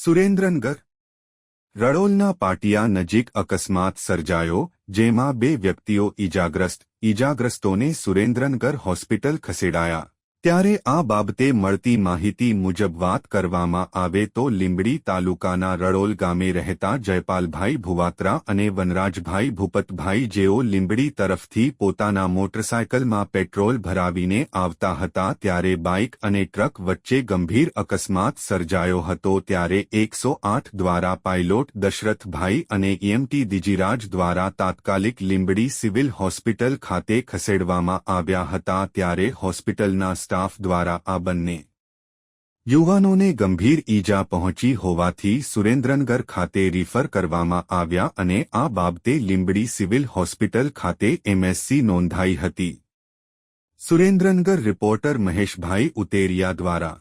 સુરેન્દ્રનગર રડોલના પાટિયા નજીક અકસ્માત સર્જાયો, જેમાં 2 વ્યક્તિઓ ઈજાગ્રસ્તોને સુરેન્દ્રનગર હોસ્પિટલ ખસેડાયા. ત્યારે આ બાબતે મળતી માહિતી મુજબ વાત કરવામાં આવે તો લીંબડી તાલુકાના રડોલ ગામે રહેતા જયપાલભાઈ ભુવાત્રા અને વનરાજભાઈ ભૂપતભાઈ જેઓ લીંબડી તરફથી પોતાના મોટરસાયકલમાં પેટ્રોલ ભરાવીને આવતા હતા ત્યારે બાઇક અને ટ્રક વચ્ચે ગંભીર અકસ્માત સર્જાયો હતો. ત્યારે 108 દ્વારા પાયલોટ દશરથભાઈ અને EMT દિજીરાજ દ્વારા તાત્કાલિક લીંબડી સિવિલ હોસ્પિટલ ખાતે ખસેડવામાં આવ્યા હતા. ત્યારે હોસ્પિટલના સ્ટાફ દ્વારા આ બંને યુવાનોને ગંભીર ઈજા પહોંચી હોવાથી સુરેન્દ્રનગર ખાતે રિફર કરવામાં આવ્યા અને આ બાબતે લીંબડી સિવિલ હોસ્પિટલ ખાતે MSC નોંધાઈ હતી. સુરેન્દ્રનગર રિપોર્ટર મહેશભાઈ ઉતેરિયા દ્વારા